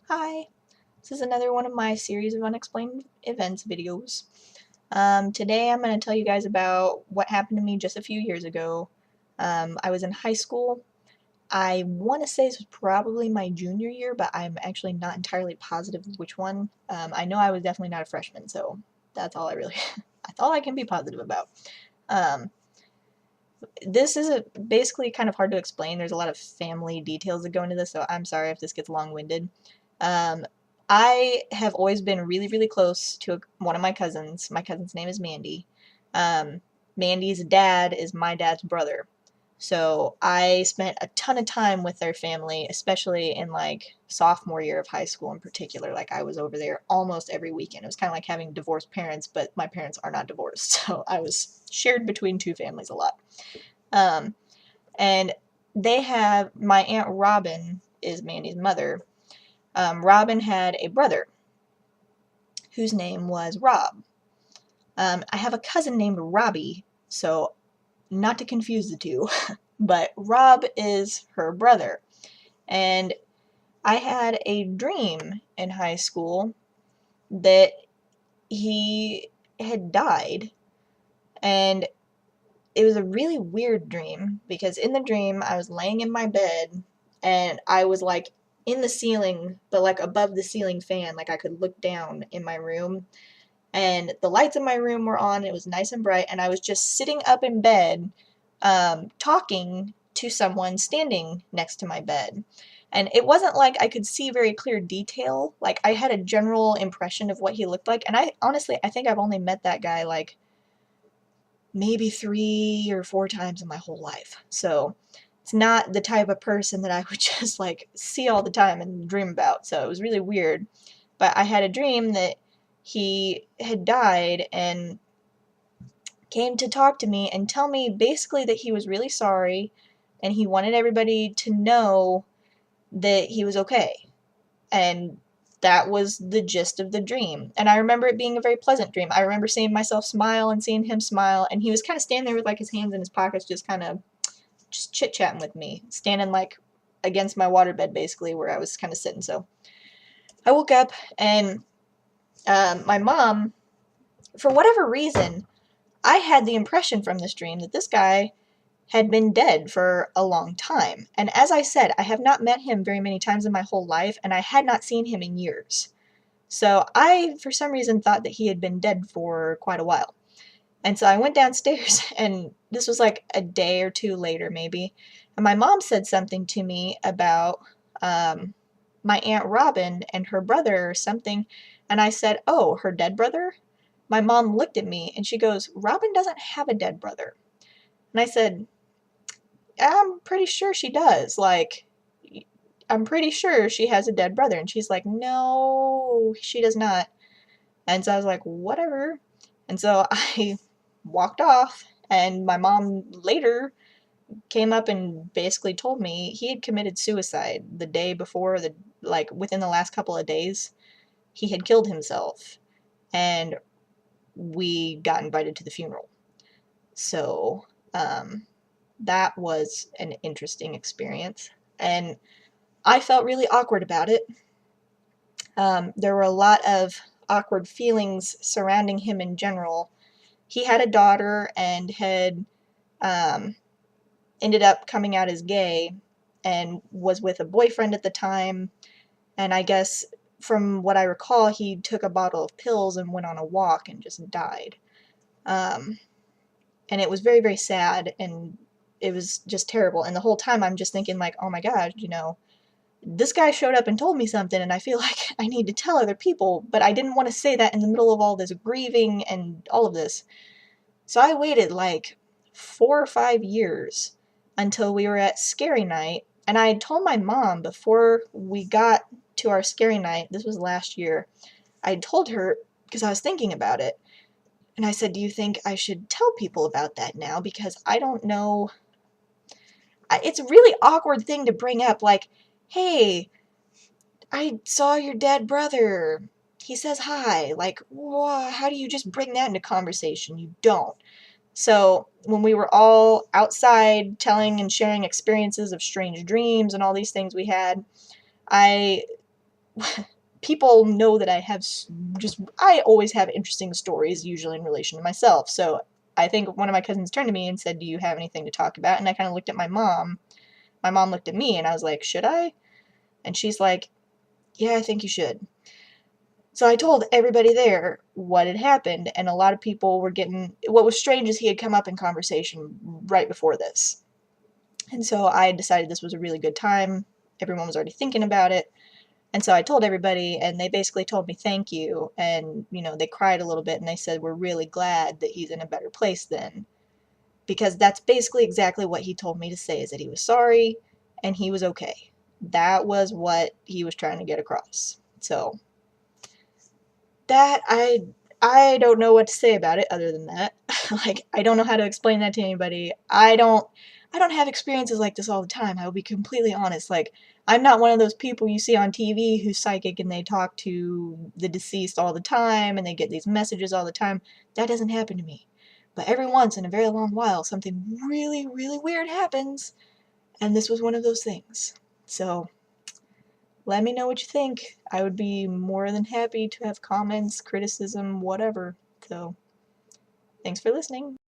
Hi, this is another one of my Series of Unexplained Events videos. Today I'm going to tell you guys about what happened to me just a few years ago. I was in high school. I want to say this was probably my junior year, but I'm actually not entirely positive which one. I know I was definitely not a freshman, so that's all that's all I can be positive about. Um, this is basically kind of hard to explain. There's a lot of family details that go into this, so I'm sorry if this gets long-winded. Um, I have always been really, really close to one of my cousins. My cousin's name is Mandy. Um, Mandy's dad is my dad's brother. So I spent a ton of time with their family, especially in like sophomore year of high school in particular. Like I was over there almost every weekend. It was kind of like having divorced parents, but my parents are not divorced. So I was shared between two families a lot. Um, and they have my Aunt Robin is Mandy's mother. Robin had a brother whose name was Rob. I have a cousin named Robbie, so not to confuse the two, but Rob is her brother. And I had a dream in high school that he had died, and it was a really weird dream because in the dream I was laying in my bed and I was like in the ceiling, but like above the ceiling fan, like I could look down in my room, and the lights in my room were on. It was nice and bright, and I was just sitting up in bed, talking to someone standing next to my bed. And it wasn't like I could see very clear detail. Like I had a general impression of what he looked like, and I honestly I think I've only met that guy like maybe 3 or 4 times in my whole life. So it's not the type of person that I would just like see all the time and dream about. So it was really weird. But I had a dream that he had died and came to talk to me and tell me basically that he was really sorry and he wanted everybody to know that he was okay. And that was the gist of the dream. And I remember it being a very pleasant dream. I remember seeing myself smile and seeing him smile, and he was kind of standing there with like his hands in his pockets, just kind of just chit chatting with me, standing like against my waterbed basically where I was kind of sitting. So I woke up and my mom, for whatever reason, I had the impression from this dream that this guy had been dead for a long time. And as I said, I have not met him very many times in my whole life, and I had not seen him in years. So I, for some reason, thought that he had been dead for quite a while. And so I went downstairs, and this was like a day or two later, maybe. And my mom said something to me about my Aunt Robin and her brother or something. And I said, "Oh, her dead brother?" My mom looked at me and she goes, "Robin doesn't have a dead brother." And I said, "I'm pretty sure she does. Like, I'm pretty sure she has a dead brother." And she's like, "No, she does not." And so I was like, "Whatever." And so I walked off, and my mom later came up and basically told me he had committed suicide the day before, like within the last couple of days. He had killed himself, and we got invited to the funeral. So, that was an interesting experience. And I felt really awkward about it. There were a lot of awkward feelings surrounding him in general. He had a daughter and had um, ended up coming out as gay and was with a boyfriend at the time. And I guess from what I recall, he took a bottle of pills and went on a walk and just died. Um, and it was very, very sad, and it was just terrible. And the whole time I'm just thinking like, oh my god, this guy showed up and told me something, and I feel like I need to tell other people, but I didn't want to say that in the middle of all this grieving and all of this. So I waited like 4 or 5 years until we were at Scary Night, and I had told my mom before we got to our Scary Night, this was last year, I had told her because I was thinking about it, and I said, "Do you think I should tell people about that now? Because I don't know." It's a really awkward thing to bring up, like, "Hey, I saw your dead brother. He says hi." Like, how do you just bring that into conversation? You don't. So when we were all outside telling and sharing experiences of strange dreams and all these things we had, I people know that I always have interesting stories, usually in relation to myself. So I think one of my cousins turned to me and said, "Do you have anything to talk about?" And I kind of looked at my mom. My mom looked at me, and I was like, "Should I?" And she's like, "Yeah, I think you should." So I told everybody there what had happened, and a lot of people were getting. What was strange is he had come up in conversation right before this. And so I decided this was a really good time. Everyone was already thinking about it. And so I told everybody, and they basically told me thank you. And, they cried a little bit and they said, "We're really glad that he's in a better place then." Because that's basically exactly what he told me to say, is that he was sorry and he was okay. That was what he was trying to get across. So that I don't know what to say about it other than that. Like, I don't know how to explain that to anybody. I don't have experiences like this all the time. I will be completely honest. Like, I'm not one of those people you see on TV who's psychic and they talk to the deceased all the time and they get these messages all the time. That doesn't happen to me. But every once in a very long while, something really, really weird happens, and this was one of those things. So, let me know what you think. I would be more than happy to have comments, criticism, whatever. So, thanks for listening.